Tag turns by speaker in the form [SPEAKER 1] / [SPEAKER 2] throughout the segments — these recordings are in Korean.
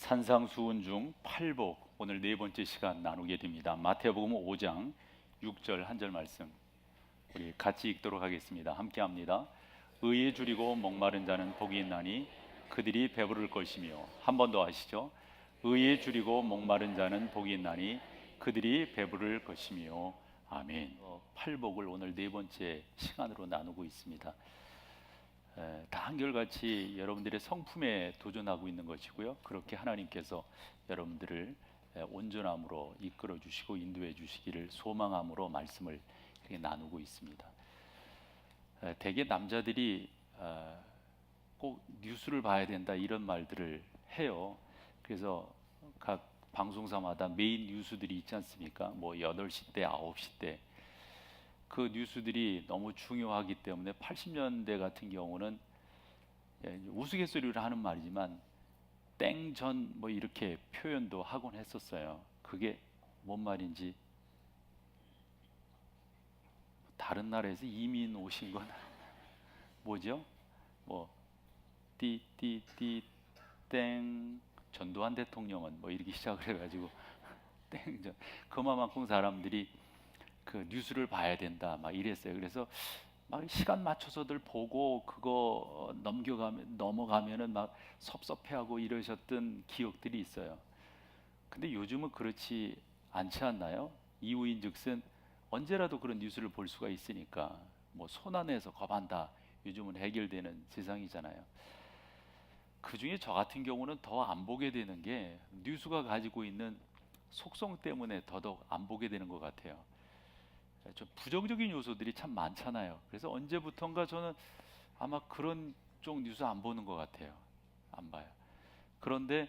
[SPEAKER 1] 산상수훈 중 팔복, 오늘 네 번째 시간 나누게 됩니다. 마태복음 5장 6절 한 절 말씀 우리 같이 읽도록 하겠습니다. 함께 합니다. 의에 줄이고 목마른 자는 복이 있나니 그들이 배부를 것이며. 한 번 더 하시죠. 의에 줄이고 목마른 자는 복이 있나니 그들이 배부를 것이며. 아멘. 팔복을 오늘 네 번째 시간으로 나누고 있습니다. 다 한결같이 여러분들의 성품에 도전하고 있는 것이고요. 그렇게 하나님께서 여러분들을 온전함으로 이끌어 주시고 인도해 주시기를 소망함으로 말씀을 이렇게 나누고 있습니다. 대개 남자들이 꼭 뉴스를 봐야 된다 이런 말들을 해요. 그래서 각 방송사마다 메인 뉴스들이 있지 않습니까? 뭐 8시 때, 9시 때 그 뉴스들이 너무 중요하기 때문에 80년대 같은 경우는 우스갯소리를 하는 말이지만 땡전 뭐 이렇게 표현도 하곤 했었어요. 그게 뭔 말인지 다른 나라에서 이민 오신 건 뭐죠? 뭐 띠띠띠 땡 전두환 대통령은 뭐 이렇게 시작을 해가지고 땡전 그만큼 사람들이 그 뉴스를 봐야 된다 막 이랬어요. 그래서 막 시간 맞춰서들 보고 그거 넘어가면은 막 섭섭해하고 이러셨던 기억들이 있어요. 근데 요즘은 그렇지 않지 않나요? 이유인즉슨 언제라도 그런 뉴스를 볼 수가 있으니까 뭐 손안에서 겁한다. 요즘은 해결되는 세상이잖아요. 그 중에 저 같은 경우는 더 안 보게 되는 게 뉴스가 가지고 있는 속성 때문에 더더욱 안 보게 되는 것 같아요. 좀 부정적인 요소들이 참 많잖아요. 그래서 언제부턴가 저는 아마 그런 쪽 뉴스 안 보는 것 같아요. 안 봐요. 그런데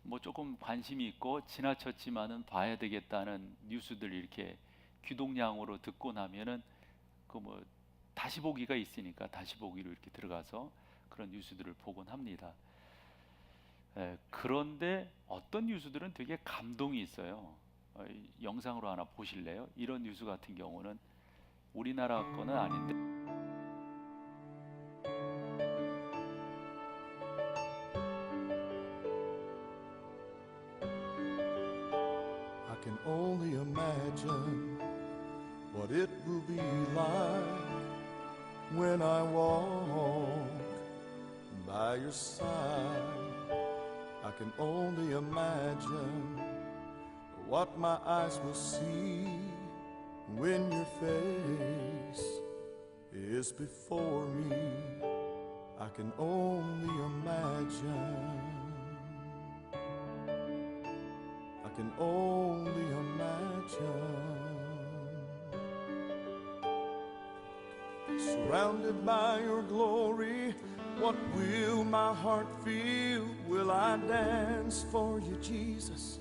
[SPEAKER 1] 뭐 조금 관심이 있고 지나쳤지만은 봐야 되겠다는 뉴스들 이렇게 귀동냥으로 듣고 나면은 그 뭐 다시 보기가 있으니까 다시 보기로 이렇게 들어가서 그런 뉴스들을 보곤 합니다. 그런데 어떤 뉴스들은 되게 감동이 있어요. 영상으로 하나 보실래요? 이런 뉴스 같은 경우는 우리나라 거는 아닌데
[SPEAKER 2] I can only imagine what it will be like when I walk by your side. I can only imagine what my eyes will see when your face is before me. I can only imagine. I can only imagine. Surrounded by your glory, what will my heart feel? Will I dance for you, Jesus?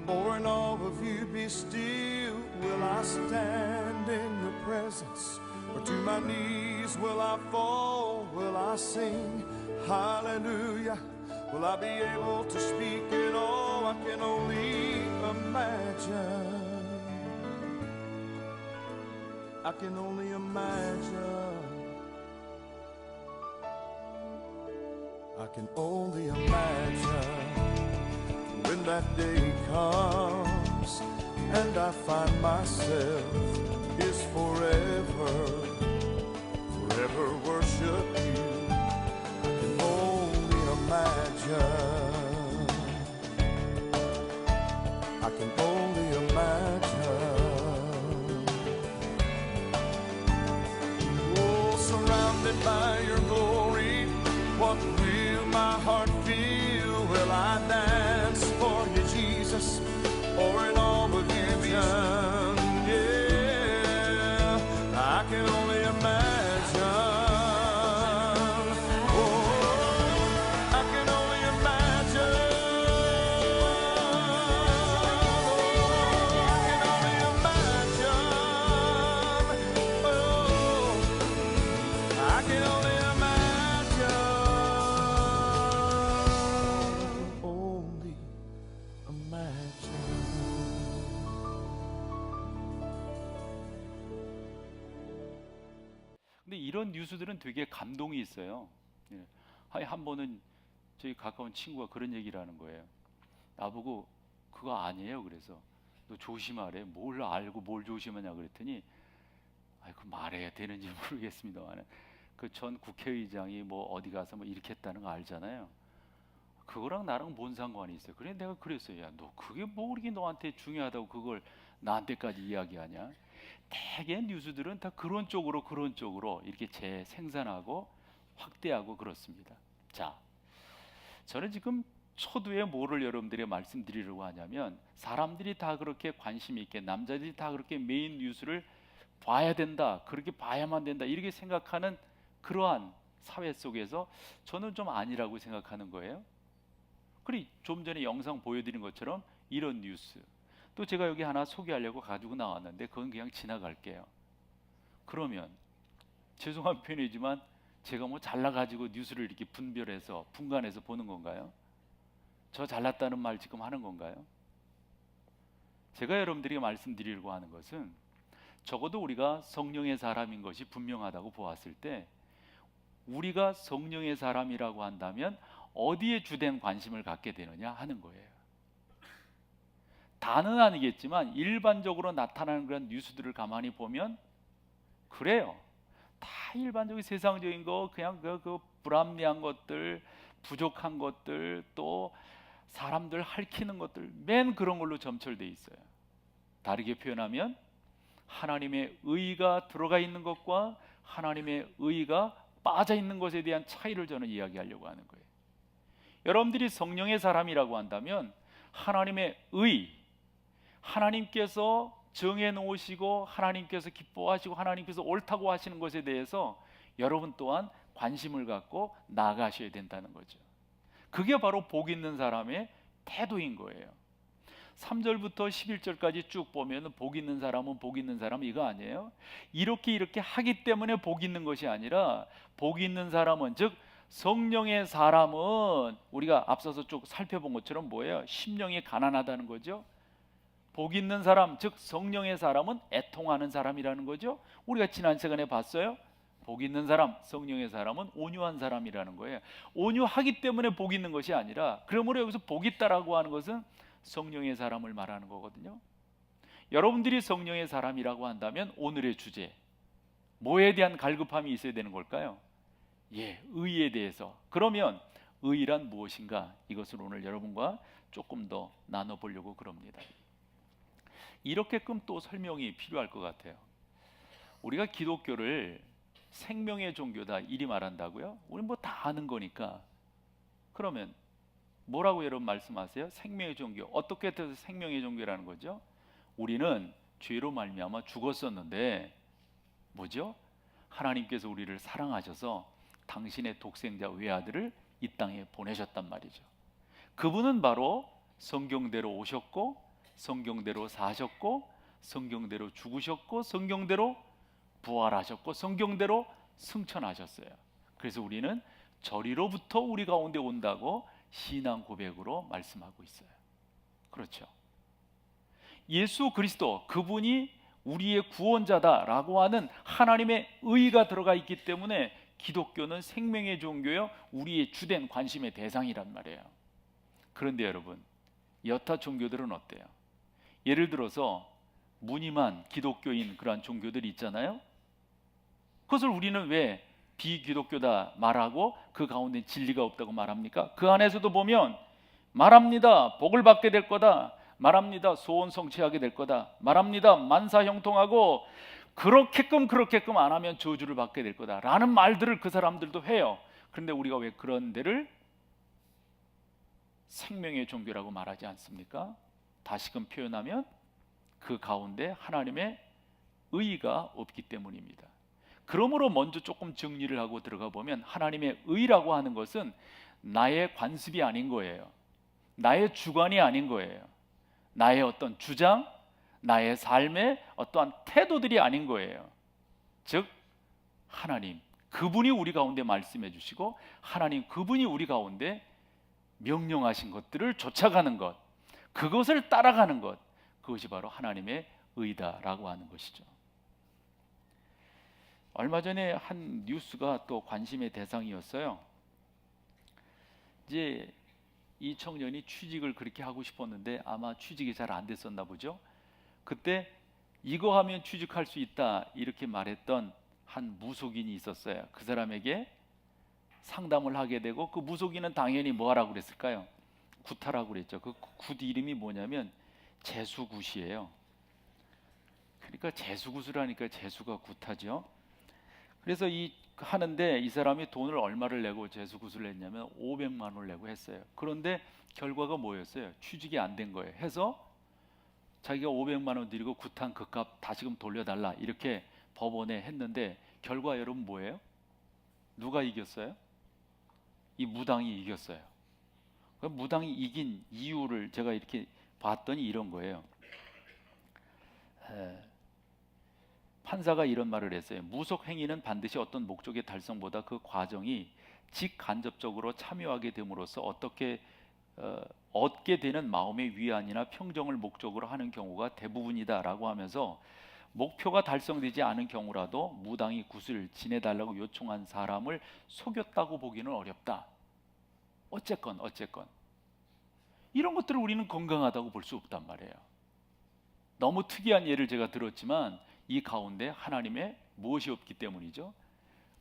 [SPEAKER 2] Or in awe of you be still? Will I stand in your presence? Or to my knees will I fall? Will I sing hallelujah? Will I be able to speak at all? I can only imagine. I can only imagine. I can only imagine when that day comes and I find myself is forever worship you. I can only imagine. I can only imagine. Oh, surrounded by your glory, what will my heart feel? Will I dance for you, Jesus? Or in all of your vision? Yeah, I can only imagine. Oh, I can only imagine. Oh, I can only imagine. Oh, I can only imagine. Only imagine.
[SPEAKER 1] 근데 이런 뉴스들은 되게 감동이 있어요. 한 번은 저희 가까운 친구가 그런 얘기를 하는 거예요. 나보고 그거 아니에요. 그래서 너 조심하래. 뭘 알고 뭘 조심하냐 그랬더니 그 말해야 되는지 모르겠습니다만 그 전 국회의장이 뭐 어디 가서 뭐 이렇게 했다는 거 알잖아요. 그거랑 나랑 뭔 상관이 있어요. 그래 내가 그랬어요. 야, 너 그게 뭐 그렇게 너한테 중요하다고 그걸 나한테까지 이야기하냐. 대개 뉴스들은 다 그런 쪽으로 이렇게 재생산하고 확대하고 그렇습니다. 자, 저는 지금 초두에 뭐를 여러분들이 말씀드리려고 하냐면, 사람들이 다 그렇게 관심 있게, 남자들이 다 그렇게 메인 뉴스를 봐야 된다, 그렇게 봐야만 된다 이렇게 생각하는 그러한 사회 속에서 저는 좀 아니라고 생각하는 거예요. 그리고 좀 전에 영상 보여드린 것처럼 이런 뉴스, 또 제가 여기 하나 소개하려고 가지고 나왔는데 그건 그냥 지나갈게요. 그러면 죄송한 표현이지만 제가 뭐 잘나가지고 뉴스를 이렇게 분별해서 분간해서 보는 건가요? 저 잘났다는 말 지금 하는 건가요? 제가 여러분들에게 말씀드리려고 하는 것은, 적어도 우리가 성령의 사람인 것이 분명하다고 보았을 때, 우리가 성령의 사람이라고 한다면 어디에 주된 관심을 갖게 되느냐 하는 거예요. 다는 아니겠지만 일반적으로 나타나는 그런 뉴스들을 가만히 보면 그래요. 다 일반적인 세상적인 거, 그냥 그 불합리한 것들, 부족한 것들, 또 사람들 핥히는 것들, 맨 그런 걸로 점철돼 있어요. 다르게 표현하면 하나님의 의가 들어가 있는 것과 하나님의 의가 빠져 있는 것에 대한 차이를 저는 이야기하려고 하는 거예요. 여러분들이 성령의 사람이라고 한다면 하나님의 의, 하나님께서 정해 놓으시고 하나님께서 기뻐하시고 하나님께서 옳다고 하시는 것에 대해서 여러분 또한 관심을 갖고 나아가셔야 된다는 거죠. 그게 바로 복 있는 사람의 태도인 거예요. 3절부터 11절까지 쭉 보면 복 있는 사람은 복 있는 사람 이거 아니에요? 이렇게 하기 때문에 복 있는 것이 아니라, 복 있는 사람은, 즉 성령의 사람은, 우리가 앞서서 쭉 살펴본 것처럼 뭐예요? 심령이 가난하다는 거죠. 복 있는 사람, 즉 성령의 사람은 애통하는 사람이라는 거죠. 우리가 지난 시간에 봤어요. 복 있는 사람, 성령의 사람은 온유한 사람이라는 거예요. 온유하기 때문에 복 있는 것이 아니라, 그러므로 여기서 복 있다라고 하는 것은 성령의 사람을 말하는 거거든요. 여러분들이 성령의 사람이라고 한다면 오늘의 주제, 뭐에 대한 갈급함이 있어야 되는 걸까요? 의에 대해서. 그러면 의란 무엇인가? 이것을 오늘 여러분과 조금 더 나눠보려고 그럽니다. 이렇게끔 또 설명이 필요할 것 같아요. 우리가 기독교를 생명의 종교다 이리 말한다고요? 우리 뭐 다 아는 거니까. 그러면 뭐라고 여러분 말씀하세요? 생명의 종교. 어떻게 해서 생명의 종교라는 거죠? 우리는 죄로 말미암아 죽었었는데 뭐죠? 하나님께서 우리를 사랑하셔서 당신의 독생자 외아들을 이 땅에 보내셨단 말이죠. 그분은 바로 성경대로 오셨고, 성경대로 사셨고, 성경대로 죽으셨고, 성경대로 부활하셨고, 성경대로 승천하셨어요. 그래서 우리는 저리로부터 우리 가운데 온다고 신앙 고백으로 말씀하고 있어요. 그렇죠? 예수 그리스도, 그분이 우리의 구원자다라고 하는 하나님의 의가 들어가 있기 때문에 기독교는 생명의 종교요, 우리의 주된 관심의 대상이란 말이에요. 그런데 여러분, 여타 종교들은 어때요? 예를 들어서 무늬만 기독교인 그러한 종교들이 있잖아요. 그것을 우리는 왜 비기독교다 말하고 그 가운데 진리가 없다고 말합니까? 그 안에서도 보면 말합니다. 복을 받게 될 거다. 말합니다. 소원 성취하게 될 거다. 말합니다. 만사 형통하고 그렇게끔 안 하면 저주를 받게 될 거다 라는 말들을 그 사람들도 해요. 그런데 우리가 왜 그런 데를 생명의 종교라고 말하지 않습니까? 다시금 표현하면 그 가운데 하나님의 의가 없기 때문입니다. 그러므로 먼저 조금 정리를 하고 들어가 보면, 하나님의 의라고 하는 것은 나의 관습이 아닌 거예요. 나의 주관이 아닌 거예요. 나의 어떤 주장, 나의 삶의 어떠한 태도들이 아닌 거예요. 즉 하나님 그분이 우리 가운데 말씀해 주시고, 하나님 그분이 우리 가운데 명령하신 것들을 쫓아가는 것, 그것을 따라가는 것, 그것이 바로 하나님의 의다라고 하는 것이죠. 얼마 전에 한 뉴스가 또 관심의 대상이었어요. 이제 이 청년이 취직을 그렇게 하고 싶었는데 아마 취직이 잘 안 됐었나 보죠. 그때 이거 하면 취직할 수 있다 이렇게 말했던 한 무속인이 있었어요. 그 사람에게 상담을 하게 되고, 그 무속인은 당연히 뭐 하라고 그랬을까요? 굿하라고 그랬죠. 그 굿 이름이 뭐냐면 재수굿이에요. 그러니까 재수굿을 하니까 재수가 굿하죠. 그래서 하는데 이 사람이 돈을 얼마를 내고 재수굿을 했냐면 500만 원을 내고 했어요. 그런데 결과가 뭐였어요? 취직이 안 된 거예요. 해서 자기가 500만 원 드리고 굿한 그 값 다시금 돌려달라 이렇게 법원에 했는데, 결과 여러분 뭐예요? 누가 이겼어요? 이 무당이 이겼어요. 그 무당이 이긴 이유를 제가 이렇게 봤더니 이런 거예요. 판사가 이런 말을 했어요. 무속 행위는 반드시 어떤 목적의 달성보다 그 과정이 직간접적으로 참여하게 됨으로써 얻게 되는 마음의 위안이나 평정을 목적으로 하는 경우가 대부분이다라고 하면서, 목표가 달성되지 않은 경우라도 무당이 굿을 지내달라고 요청한 사람을 속였다고 보기는 어렵다. 어쨌건 이런 것들을 우리는 건강하다고 볼 수 없단 말이에요. 너무 특이한 예를 제가 들었지만 이 가운데 하나님의 무엇이 없기 때문이죠?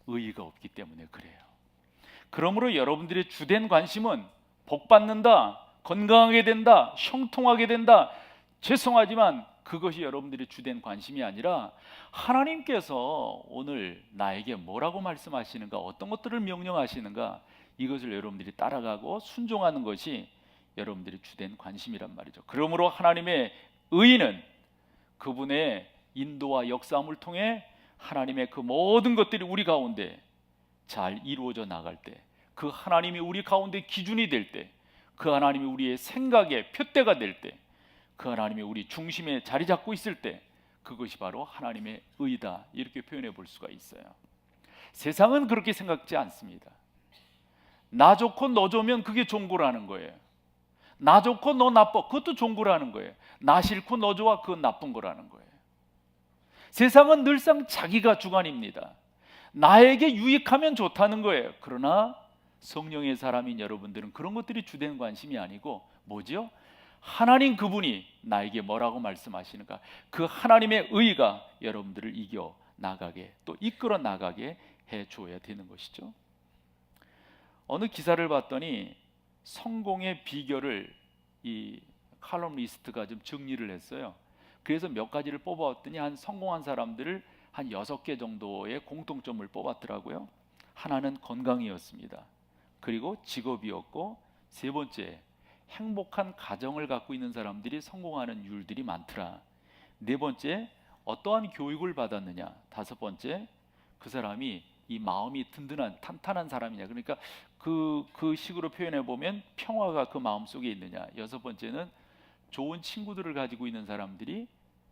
[SPEAKER 1] 의의가 없기 때문에 그래요. 그러므로 여러분들의 주된 관심은 복 받는다, 건강하게 된다, 형통하게 된다. 죄송하지만 그것이 여러분들의 주된 관심이 아니라 하나님께서 오늘 나에게 뭐라고 말씀하시는가, 어떤 것들을 명령하시는가, 이것을 여러분들이 따라가고 순종하는 것이 여러분들의 주된 관심이란 말이죠. 그러므로 하나님의 의의는 그분의 인도와 역사함을 통해 하나님의 그 모든 것들이 우리 가운데 잘 이루어져 나갈 때, 그 하나님이 우리 가운데 기준이 될 때, 그 하나님이 우리의 생각의 표대가 될 때, 그 하나님이 우리 중심에 자리 잡고 있을 때, 그것이 바로 하나님의 의다 이렇게 표현해 볼 수가 있어요. 세상은 그렇게 생각지 않습니다. 나 좋고 너 좋으면 그게 종고라는 거예요. 나 좋고 너 나빠, 그것도 종고라는 거예요. 나 싫고 너 좋아, 그건 나쁜 거라는 거예요. 세상은 늘상 자기가 주관입니다. 나에게 유익하면 좋다는 거예요. 그러나 성령의 사람인 여러분들은 그런 것들이 주된 관심이 아니고 뭐죠? 하나님 그분이 나에게 뭐라고 말씀하시는가, 그 하나님의 의가 여러분들을 이겨 나가게, 또 이끌어 나가게 해줘야 되는 것이죠. 어느 기사를 봤더니 성공의 비결을 이 칼럼니스트가 좀 정리를 했어요. 그래서 몇 가지를 뽑아왔더니 한 성공한 사람들을 한 6개 정도의 공통점을 뽑았더라고요. 하나는 건강이었습니다. 그리고 직업이었고, 세 번째 행복한 가정을 갖고 있는 사람들이 성공하는 율들이 많더라. 네 번째 어떠한 교육을 받았느냐. 다섯 번째 그 사람이 이 마음이 든든한 탄탄한 사람이냐. 그러니까 그 식으로 표현해 보면 평화가 그 마음 속에 있느냐. 여섯 번째는 좋은 친구들을 가지고 있는 사람들이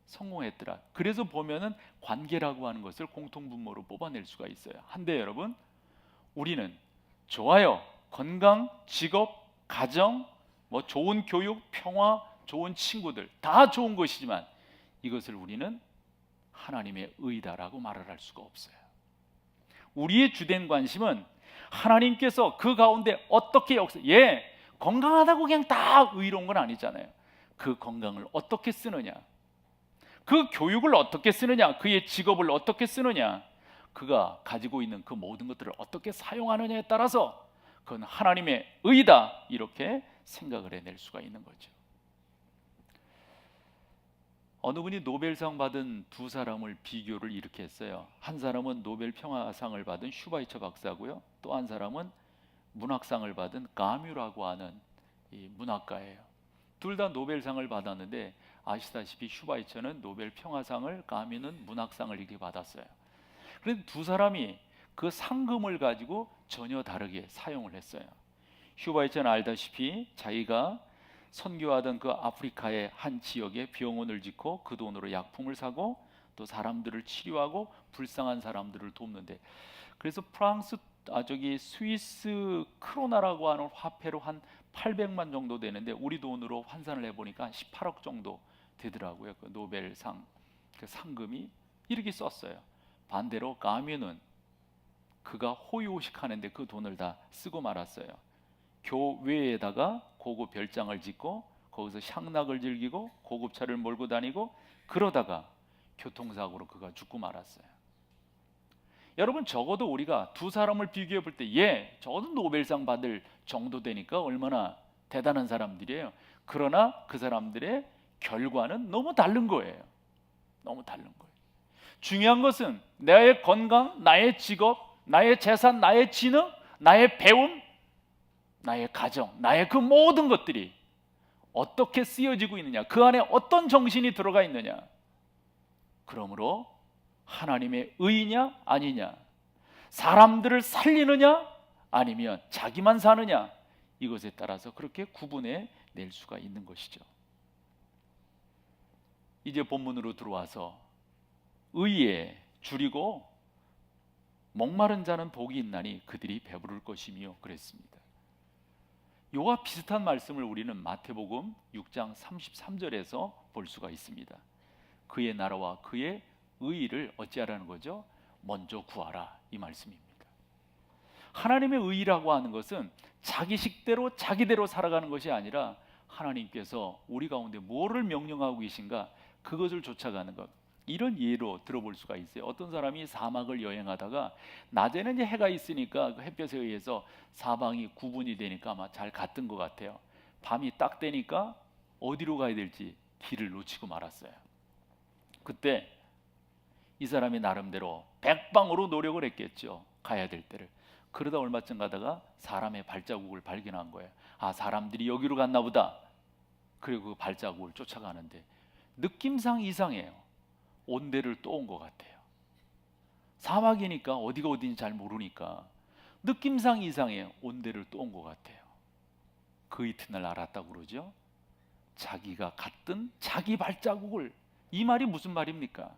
[SPEAKER 1] 성공했더라. 그래서 보면은 관계라고 하는 것을 공통분모로 뽑아낼 수가 있어요. 한데 여러분, 우리는 좋아요, 건강, 직업, 가정, 뭐 좋은 교육, 평화, 좋은 친구들 다 좋은 것이지만 이것을 우리는 하나님의 의다라고 말을 할 수가 없어요. 우리의 주된 관심은 하나님께서 그 가운데 어떻게 건강하다고 그냥 다 의로운 건 아니잖아요. 그 건강을 어떻게 쓰느냐, 그 교육을 어떻게 쓰느냐, 그의 직업을 어떻게 쓰느냐, 그가 가지고 있는 그 모든 것들을 어떻게 사용하느냐에 따라서 그건 하나님의 의다 이렇게 생각을 해낼 수가 있는 거죠. 어느 분이 노벨상 받은 두 사람을 비교를 이렇게 했어요. 한 사람은 노벨 평화상을 받은 슈바이처 박사고요, 또 한 사람은 문학상을 받은 가뮤라고 하는 이 문학가예요. 둘 다 노벨상을 받았는데 아시다시피 슈바이처는 노벨 평화상을, 가뮤는 문학상을 이렇게 받았어요. 그런데 두 사람이 그 상금을 가지고 전혀 다르게 사용을 했어요. 슈바이처는 알다시피 자기가 선교하던 그 아프리카의 한 지역에 병원을 짓고 그 돈으로 약품을 사고 또 사람들을 치료하고 불쌍한 사람들을 돕는데, 그래서 스위스 크로나라고 하는 화폐로 한 800만 정도 되는데 우리 돈으로 환산을 해보니까 18억 정도 되더라고요. 그 노벨상 그 상금이 이렇게 썼어요. 반대로 가뮤는 그가 호의호식하는데 그 돈을 다 쓰고 말았어요. 교외에다가 고급 별장을 짓고 거기서 향락을 즐기고 고급차를 몰고 다니고 그러다가 교통사고로 그가 죽고 말았어요. 여러분, 적어도 우리가 두 사람을 비교해 볼 때 적어도 노벨상 받을 정도 되니까 얼마나 대단한 사람들이에요. 그러나 그 사람들의 결과는 너무 다른 거예요. 너무 다른 거예요. 중요한 것은 나의 건강, 나의 직업, 나의 재산, 나의 지능, 나의 배움, 나의 가정, 나의 그 모든 것들이 어떻게 쓰여지고 있느냐, 그 안에 어떤 정신이 들어가 있느냐. 그러므로 하나님의 의냐 아니냐, 사람들을 살리느냐 아니면 자기만 사느냐, 이것에 따라서 그렇게 구분해 낼 수가 있는 것이죠. 이제 본문으로 들어와서 의에 줄이고 목마른 자는 복이 있나니 그들이 배부를 것이며 그랬습니다. 이와 비슷한 말씀을 우리는 마태복음 6장 33절에서 볼 수가 있습니다. 그의 나라와 그의 의의를 어찌하라는 거죠? 먼저 구하라, 이 말씀입니다. 하나님의 의의라고 하는 것은 자기 식대로 자기대로 살아가는 것이 아니라 하나님께서 우리 가운데 뭐를 명령하고 계신가, 그것을 쫓아가는 것. 이런 예로 들어볼 수가 있어요. 어떤 사람이 사막을 여행하다가 낮에는 이제 해가 있으니까 그 햇볕에 의해서 사방이 구분이 되니까 아마 잘 갔던 것 같아요. 밤이 딱 되니까 어디로 가야 될지 길을 놓치고 말았어요. 그때 이 사람이 나름대로 백방으로 노력을 했겠죠. 가야 될 때를. 그러다 얼마쯤 가다가 사람의 발자국을 발견한 거예요. 아, 사람들이 여기로 갔나 보다. 그리고 그 발자국을 쫓아가는데 느낌상 이상해요. 온 데를 또 온 것 같아요. 사막이니까 어디가 어딘지 잘 모르니까 느낌상 이상해요. 온 데를 또 온 것 같아요. 그 이튿날 알았다고 그러죠. 자기가 갔던 자기 발자국을. 이 말이 무슨 말입니까?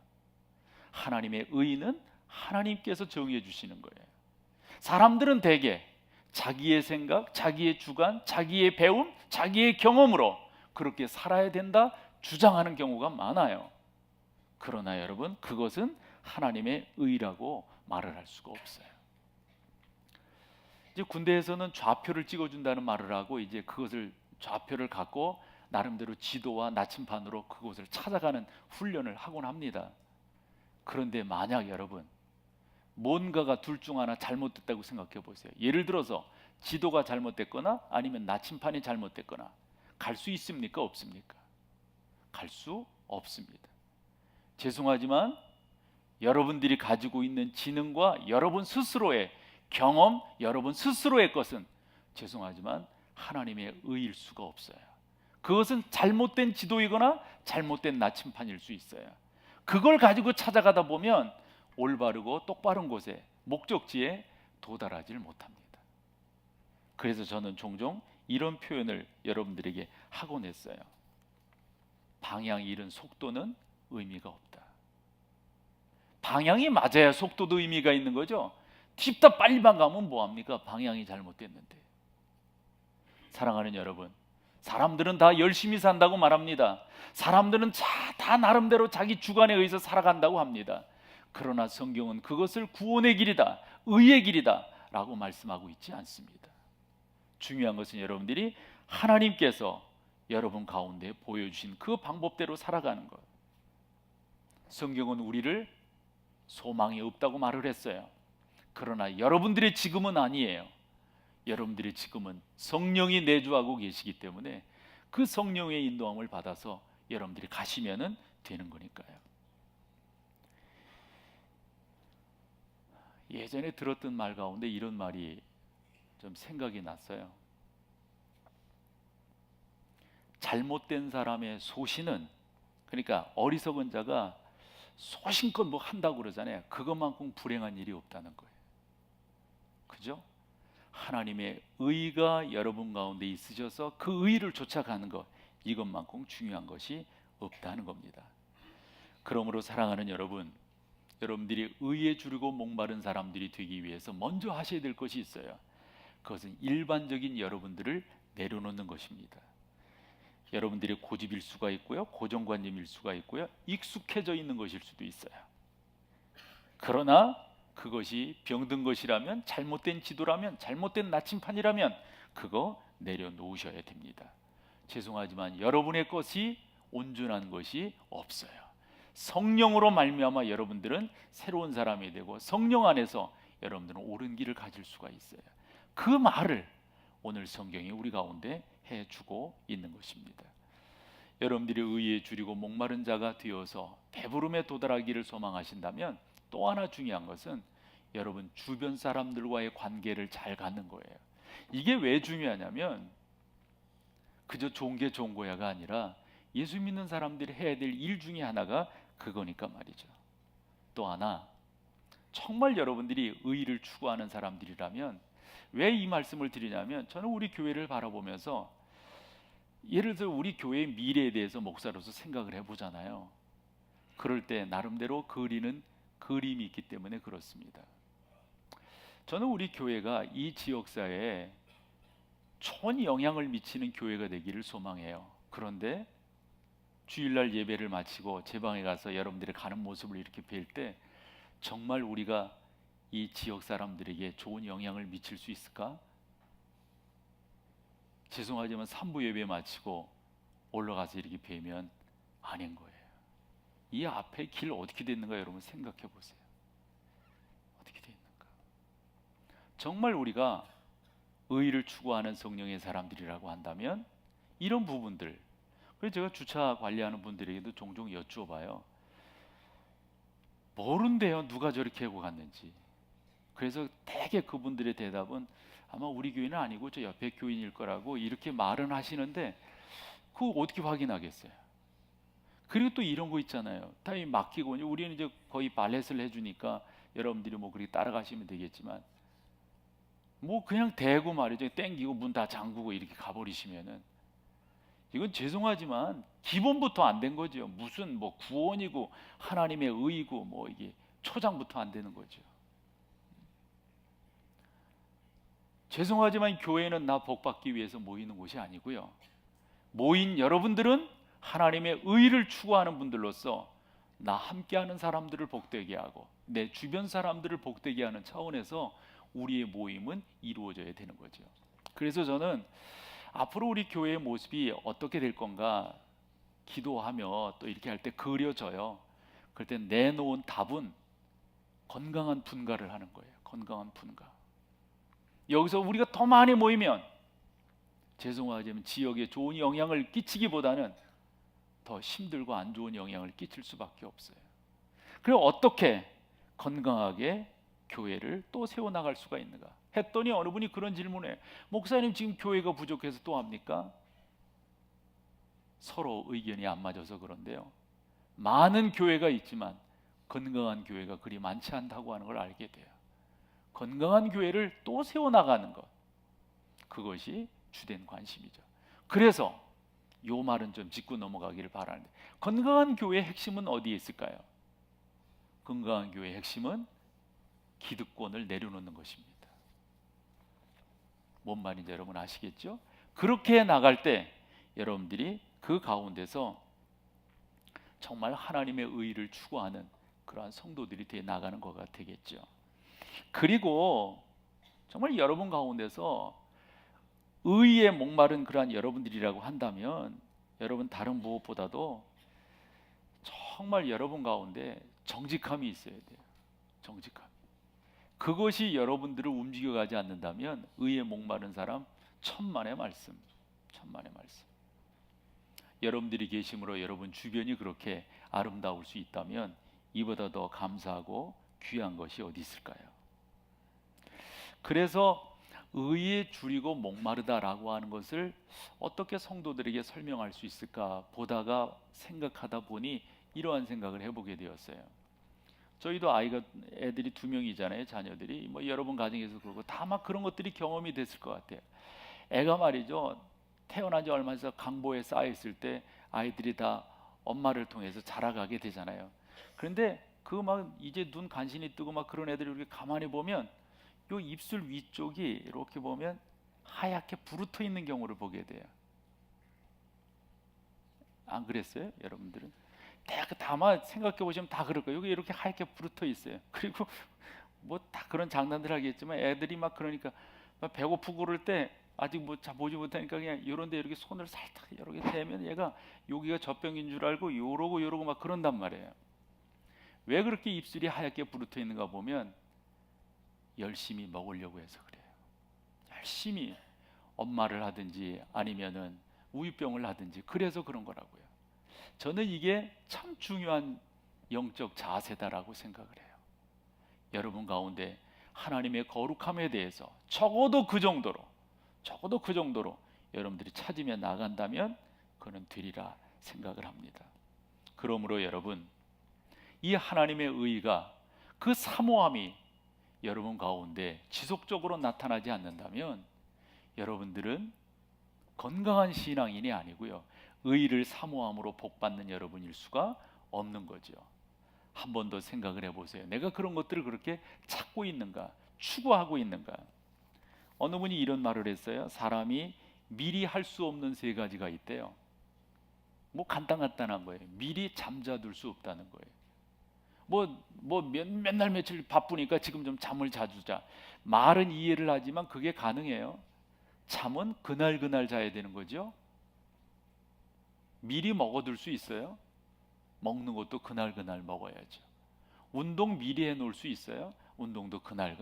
[SPEAKER 1] 하나님의 의는 하나님께서 정해 주시는 거예요. 사람들은 대개 자기의 생각, 자기의 주관, 자기의 배움, 자기의 경험으로 그렇게 살아야 된다 주장하는 경우가 많아요. 그러나 여러분, 그것은 하나님의 의라고 말을 할 수가 없어요. 이제 군대에서는 좌표를 찍어준다는 말을 하고 이제 그것을 좌표를 갖고 나름대로 지도와 나침판으로 그곳을 찾아가는 훈련을 하곤 합니다. 그런데 만약 여러분 뭔가가 둘 중 하나 잘못됐다고 생각해 보세요. 예를 들어서 지도가 잘못됐거나 아니면 나침판이 잘못됐거나 갈 수 있습니까? 없습니까? 갈 수 없습니다. 죄송하지만 여러분들이 가지고 있는 지능과 여러분 스스로의 경험, 여러분 스스로의 것은 죄송하지만 하나님의 의일 수가 없어요. 그것은 잘못된 지도이거나 잘못된 나침판일 수 있어요. 그걸 가지고 찾아가다 보면 올바르고 똑바른 곳에, 목적지에 도달하지를 못합니다. 그래서 저는 종종 이런 표현을 여러분들에게 하곤 했어요. 방향 잃은 속도는 의미가 없다. 방향이 맞아야 속도도 의미가 있는 거죠. 튀다 빨리만 가면 뭐합니까? 방향이 잘못됐는데. 사랑하는 여러분, 사람들은 다 열심히 산다고 말합니다. 사람들은 다 나름대로 자기 주관에 의해서 살아간다고 합니다. 그러나 성경은 그것을 구원의 길이다, 의의 길이다 라고 말씀하고 있지 않습니다. 중요한 것은 여러분들이 하나님께서 여러분 가운데 보여주신 그 방법대로 살아가는 것. 성경은 우리를 소망이 없다고 말을 했어요. 그러나 여러분들의 지금은 아니에요. 여러분들의 지금은 성령이 내주하고 계시기 때문에 그 성령의 인도함을 받아서 여러분들이 가시면은 되는 거니까요. 예전에 들었던 말 가운데 이런 말이 좀 생각이 났어요. 잘못된 사람의 소신은, 그러니까 어리석은 자가 소신껏 뭐 한다고 그러잖아요. 그것만큼 불행한 일이 없다는 거예요. 그죠? 하나님의 의가 여러분 가운데 있으셔서 그 의를 쫓아가는 것, 이것만큼 중요한 것이 없다는 겁니다. 그러므로 사랑하는 여러분, 여러분들이 의에 주르고 목마른 사람들이 되기 위해서 먼저 하셔야 될 것이 있어요. 그것은 일반적인 여러분들을 내려놓는 것입니다. 여러분들이 고집일 수가 있고요, 고정관념일 수가 있고요, 익숙해져 있는 것일 수도 있어요. 그러나 그것이 병든 것이라면, 잘못된 지도라면, 잘못된 나침판이라면 그거 내려놓으셔야 됩니다. 죄송하지만 여러분의 것이 온전한 것이 없어요. 성령으로 말미암아 여러분들은 새로운 사람이 되고 성령 안에서 여러분들은 옳은 길을 가질 수가 있어요. 그 말을 오늘 성경이 우리 가운데 해주고 있는 것입니다. 여러분들이 의에 줄이고 목마른 자가 되어서 배부름에 도달하기를 소망하신다면 또 하나 중요한 것은 여러분 주변 사람들과의 관계를 잘 갖는 거예요. 이게 왜 중요하냐면 그저 좋은 게 좋은 거야가 아니라 예수 믿는 사람들이 해야 될 일 중에 하나가 그거니까 말이죠. 또 하나, 정말 여러분들이 의를 추구하는 사람들이라면, 왜 이 말씀을 드리냐면 저는 우리 교회를 바라보면서 예를 들어 우리 교회의 미래에 대해서 목사로서 생각을 해보잖아요. 그럴 때 나름대로 그리는 그림이 있기 때문에 그렇습니다. 저는 우리 교회가 이 지역사회에 전 영향을 미치는 교회가 되기를 소망해요. 그런데 주일날 예배를 마치고 제 방에 가서 여러분들이 가는 모습을 이렇게 뵐 때 정말 우리가 이 지역 사람들에게 좋은 영향을 미칠 수 있을까? 죄송하지만 3부 예배 마치고 올라가서 이렇게 뵈면 아닌 거예요. 이 앞에 길 어떻게 됐는가 여러분 생각해 보세요. 어떻게 됐는가? 정말 우리가 의를 추구하는 성령의 사람들이라고 한다면 이런 부분들, 그래서 제가 주차 관리하는 분들에게도 종종 여쭈어봐요. 모른대요, 누가 저렇게 하고 갔는지. 그래서 대개 그분들의 대답은 아마 우리 교인은 아니고 저 옆에 교인일 거라고 이렇게 말은 하시는데 그거 어떻게 확인하겠어요? 그리고 또 이런 거 있잖아요. 다 맡기고 우리는 이제 거의 발렛을 해주니까 여러분들이 뭐 그렇게 따라가시면 되겠지만 뭐 그냥 대고 말이죠. 땡기고 문 다 잠그고 이렇게 가버리시면은 이건 죄송하지만 기본부터 안 된 거죠. 무슨 뭐 구원이고 하나님의 의이고 뭐 이게 초장부터 안 되는 거죠. 죄송하지만 교회는 나 복받기 위해서 모이는 곳이 아니고요. 모인 여러분들은 하나님의 의를 추구하는 분들로서 나 함께하는 사람들을 복되게 하고 내 주변 사람들을 복되게 하는 차원에서 우리의 모임은 이루어져야 되는 거죠. 그래서 저는 앞으로 우리 교회의 모습이 어떻게 될 건가 기도하며 또 이렇게 할 때 그려져요. 그럴 때 내놓은 답은 건강한 분가를 하는 거예요. 건강한 분가. 여기서 우리가 더 많이 모이면 죄송하지만 지역에 좋은 영향을 끼치기보다는 더 힘들고 안 좋은 영향을 끼칠 수밖에 없어요. 그럼 어떻게 건강하게 교회를 또 세워나갈 수가 있는가 했더니 어느 분이 그런 질문에 목사님 지금 교회가 부족해서 또 합니까? 서로 의견이 안 맞아서 그런데요. 많은 교회가 있지만 건강한 교회가 그리 많지 않다고 하는 걸 알게 돼요. 건강한 교회를 또 세워나가는 것, 그것이 주된 관심이죠. 그래서 요 말은 좀 짚고 넘어가기를 바라는데 건강한 교회의 핵심은 어디에 있을까요? 건강한 교회의 핵심은 기득권을 내려놓는 것입니다. 뭔 말인지 여러분 아시겠죠? 그렇게 나갈 때 여러분들이 그 가운데서 정말 하나님의 의를 추구하는 그러한 성도들이 되어 나가는 것가 되겠죠. 그리고 정말 여러분 가운데서 의에 목마른 그러한 여러분들이라고 한다면 여러분 다른 무엇보다도 정말 여러분 가운데 정직함이 있어야 돼요. 정직함. 그것이 여러분들을 움직여가지 않는다면 의에 목마른 사람 천만의 말씀. 천만의 말씀. 여러분들이 계심으로 여러분 주변이 그렇게 아름다울 수 있다면 이보다 더 감사하고 귀한 것이 어디 있을까요? 그래서 의에 줄이고 목마르다라고 하는 것을 어떻게 성도들에게 설명할 수 있을까 보다가 생각하다 보니 이러한 생각을 해보게 되었어요. 저희도 애들이 2명이잖아요. 자녀들이 뭐 여러분 가정에서 그러고 다 막 그런 것들이 경험이 됐을 것 같아요. 애가 말이죠, 태어난 지 얼마 있어 강보에 쌓여 있을 때 아이들이 다 엄마를 통해서 자라가게 되잖아요. 그런데 그 막 이제 눈 간신히 뜨고 막 그런 애들이 이렇게 가만히 보면 요 입술 위쪽이 이렇게 보면 하얗게 부르터 있는 경우를 보게 돼요. 안 그랬어요? 여러분들은? 다만 생각해 보시면 다 그럴 거예요. 여기 이렇게 하얗게 부르터 있어요. 그리고 뭐 다 그런 장난들 하겠지만 애들이 막 그러니까 막 배고프고 그럴 때 아직 뭐 보지 못하니까 그냥 이런데 이렇게 손을 살짝 이렇게 대면 얘가 여기가 젖병인 줄 알고 요러고 막 그런단 말이에요. 왜 그렇게 입술이 하얗게 부르터 있는가 보면 열심히 먹으려고 해서 그래요. 열심히 엄마를 하든지 아니면은 우유병을 하든지 그래서 그런 거라고요. 저는 이게 참 중요한 영적 자세다라고 생각을 해요. 여러분 가운데 하나님의 거룩함에 대해서 적어도 그 정도로 여러분들이 찾으며 나간다면 그는 되리라 생각을 합니다. 그러므로 여러분, 이 하나님의 의가, 그 사모함이 여러분 가운데 지속적으로 나타나지 않는다면 여러분들은 건강한 신앙인이 아니고요, 의를 사모함으로 복받는 여러분일 수가 없는 거죠. 한 번 더 생각을 해보세요. 내가 그런 것들을 그렇게 찾고 있는가, 추구하고 있는가. 어느 분이 이런 말을 했어요. 사람이 미리 할 수 없는 세 가지가 있대요. 뭐 간단한 거예요. 미리 잠자들 수 없다는 거예요. 맨날 며칠 바쁘니까 지금 좀 잠을 자주 자. 말은 이해를 하지만 그게 가능해요? 잠은 그날 자야 되는 거죠. 미리 먹어둘 수 있어요? 먹는 것도 그날 먹어야죠. 운동 미리 해놓을 수 있어요? 운동도 그날.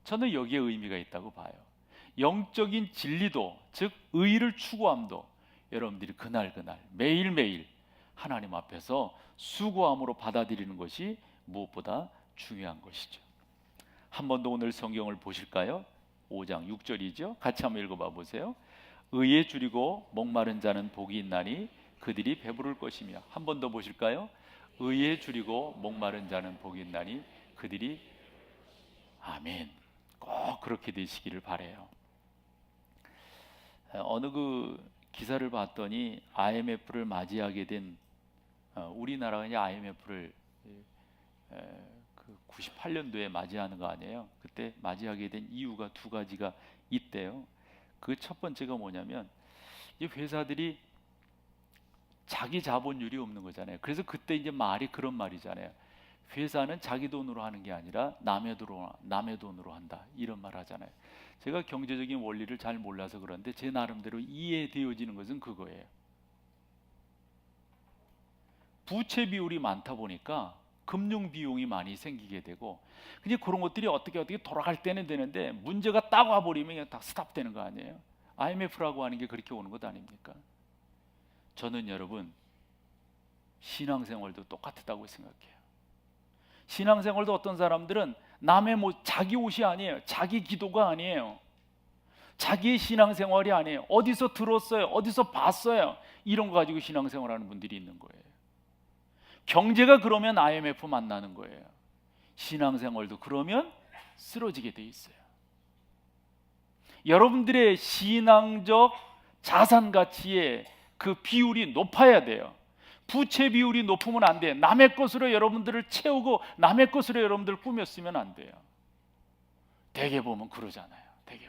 [SPEAKER 1] 저는 여기에 의미가 있다고 봐요. 영적인 진리도, 즉 의를 추구함도 여러분들이 그날 매일매일 하나님 앞에서 수고함으로 받아들이는 것이 무엇보다 중요한 것이죠. 한 번 더 오늘 성경을 보실까요? 5장 6절이죠. 같이 한번 읽어봐 보세요. 의에 줄이고 목마른 자는 복이 있나니 그들이 배부를 것이며. 한 번 더 보실까요? 의에 줄이고 목마른 자는 복이 있나니 그들이. 아멘. 꼭 그렇게 되시기를 바라요. 어느 그 기사를 봤더니 IMF를 맞이하게 된, 우리나라가 이제 IMF를 98년도에 맞이하는 거 아니에요. 그때 맞이하게 된 이유가 두 가지가 있대요. 그 첫 번째가 뭐냐면 이 회사들이 자기 자본율이 없는 거잖아요. 그래서 그때 이제 말이 그런 말이잖아요. 회사는 자기 돈으로 하는 게 아니라 남의 돈으로 한다, 이런 말 하잖아요. 제가 경제적인 원리를 잘 몰라서 그런데 제 나름대로 이해되어지는 것은 그거예요. 부채 비율이 많다 보니까 금융 비용이 많이 생기게 되고, 근데 그런 것들이 어떻게 돌아갈 때는 되는데 문제가 딱 와버리면 그냥 다 스탑되는 거 아니에요. IMF라고 하는 게 그렇게 오는 것 아닙니까? 저는 여러분 신앙생활도 똑같다고 생각해요. 신앙생활도 어떤 사람들은 남의 자기 옷이 아니에요. 자기 기도가 아니에요. 자기의 신앙생활이 아니에요. 어디서 들었어요? 어디서 봤어요? 이런 거 가지고 신앙생활하는 분들이 있는 거예요. 경제가 그러면 IMF 만나는 거예요. 신앙생활도 그러면 쓰러지게 돼 있어요. 여러분들의 신앙적 자산 가치의 그 비율이 높아야 돼요. 부채 비율이 높으면 안 돼요. 남의 것으로 여러분들을 채우고 남의 것으로 여러분들 꾸몄으면 안 돼요. 대개 보면 그러잖아요. 대개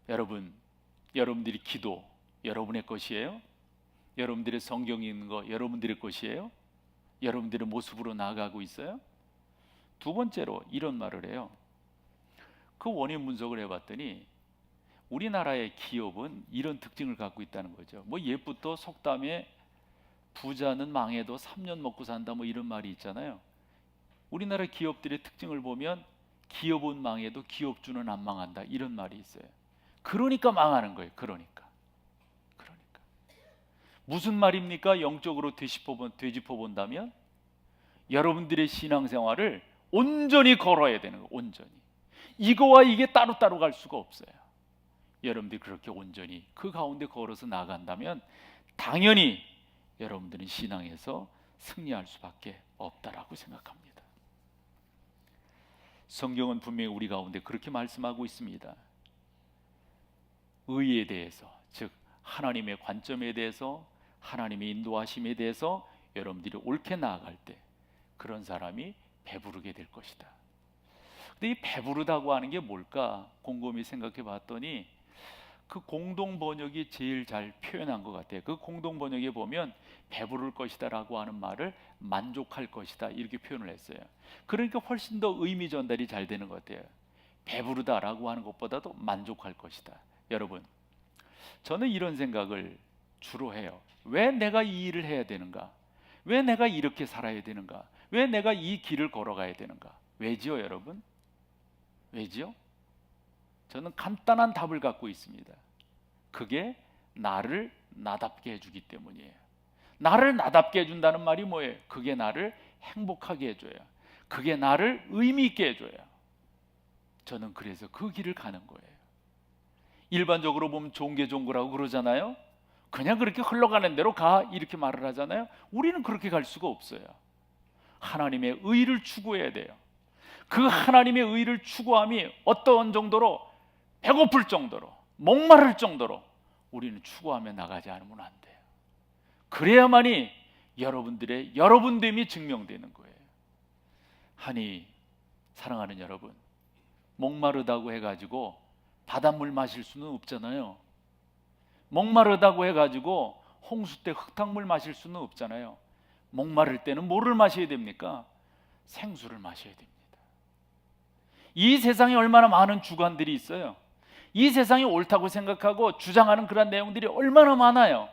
[SPEAKER 1] 보면. 여러분들이 기도 여러분의 것이에요? 여러분들의 성경이 있는 거 여러분들의 것이에요? 여러분들의 모습으로 나아가고 있어요? 두 번째로 이런 말을 해요. 그 원인 분석을 해봤더니 우리나라의 기업은 이런 특징을 갖고 있다는 거죠. 옛부터 속담에 부자는 망해도 3년 먹고 산다, 이런 말이 있잖아요. 우리나라 기업들의 특징을 보면 기업은 망해도 기업주는 안 망한다, 이런 말이 있어요. 그러니까 망하는 거예요. 그러니까 무슨 말입니까? 영적으로 되짚어 본다면 여러분들의 신앙생활을 온전히 걸어야 되는 거예요. 온전히. 이거와 이게 따로따로 갈 수가 없어요. 여러분들이 그렇게 온전히 그 가운데 걸어서 나간다면 당연히 여러분들은 신앙에서 승리할 수밖에 없다라고 생각합니다. 성경은 분명히 우리 가운데 그렇게 말씀하고 있습니다. 의에 대해서, 즉 하나님의 관점에 대해서, 하나님의 인도하심에 대해서 여러분들이 옳게 나아갈 때 그런 사람이 배부르게 될 것이다. 근데 이 배부르다고 하는 게 뭘까 곰곰이 생각해 봤더니 그 공동 번역이 제일 잘 표현한 것 같아요. 그 공동 번역에 보면 배부를 것이다라고 하는 말을 만족할 것이다 이렇게 표현을 했어요. 그러니까 훨씬 더 의미 전달이 잘 되는 것 같아요. 배부르다라고 하는 것보다도 만족할 것이다. 여러분, 저는 이런 생각을 주로 해요. 왜 내가 이 일을 해야 되는가? 왜 내가 이렇게 살아야 되는가? 왜 내가 이 길을 걸어가야 되는가? 왜지요, 여러분? 왜지요? 저는 간단한 답을 갖고 있습니다. 그게 나를 나답게 해주기 때문이에요. 나를 나답게 해준다는 말이 뭐예요? 그게 나를 행복하게 해줘요. 그게 나를 의미 있게 해줘요. 저는 그래서 그 길을 가는 거예요. 일반적으로 보면 종교종구라고 그러잖아요. 그냥 그렇게 흘러가는 대로 가 이렇게 말을 하잖아요. 우리는 그렇게 갈 수가 없어요. 하나님의 의를 추구해야 돼요. 그 하나님의 의를 추구함이 어떤 정도로 배고플 정도로 목마를 정도로 우리는 추구하며 나가지 않으면 안 돼요. 그래야만이 여러분들의 여러분됨이 증명되는 거예요. 아니 사랑하는 여러분, 목마르다고 해가지고 바닷물 마실 수는 없잖아요. 목마르다고 해가지고 홍수 때 흙탕물 마실 수는 없잖아요. 목마를 때는 뭐를 마셔야 됩니까? 생수를 마셔야 됩니다. 이 세상에 얼마나 많은 주관들이 있어요. 이 세상이 옳다고 생각하고 주장하는 그런 내용들이 얼마나 많아요.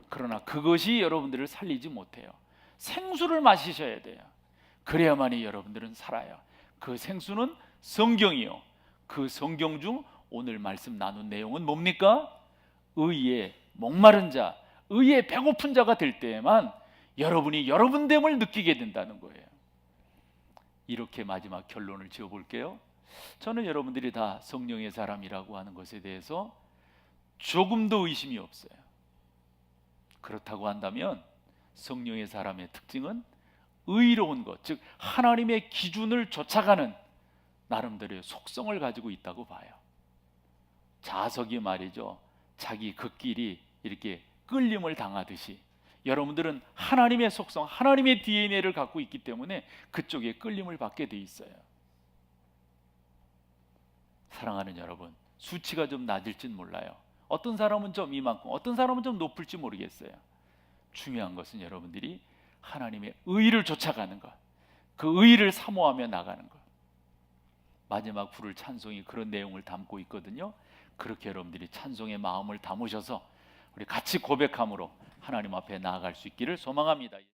[SPEAKER 1] 그러나 그것이 여러분들을 살리지 못해요. 생수를 마시셔야 돼요. 그래야만이 여러분들은 살아요. 그 생수는 성경이요. 그 성경 중 오늘 말씀 나눈 내용은 뭡니까? 의의 목마른 자, 의의 배고픈 자가 될 때에만 여러분이 여러분됨을 느끼게 된다는 거예요. 이렇게 마지막 결론을 지어볼게요. 저는 여러분들이 다 성령의 사람이라고 하는 것에 대해서 조금도 의심이 없어요. 그렇다고 한다면 성령의 사람의 특징은 의로운 것, 즉 하나님의 기준을 쫓아가는 나름대로의 속성을 가지고 있다고 봐요. 자석이 말이죠, 자기 그 길이 이렇게 끌림을 당하듯이 여러분들은 하나님의 속성, 하나님의 DNA를 갖고 있기 때문에 그쪽에 끌림을 받게 돼 있어요. 사랑하는 여러분, 수치가 좀 낮을진 몰라요. 어떤 사람은 좀 이만큼, 어떤 사람은 좀 높을지 모르겠어요. 중요한 것은 여러분들이 하나님의 의를 쫓아가는 것, 그 의를 사모하며 나가는 것. 마지막 부를 찬송이 그런 내용을 담고 있거든요. 그렇게 여러분들이 찬송의 마음을 담으셔서 우리 같이 고백함으로 하나님 앞에 나아갈 수 있기를 소망합니다.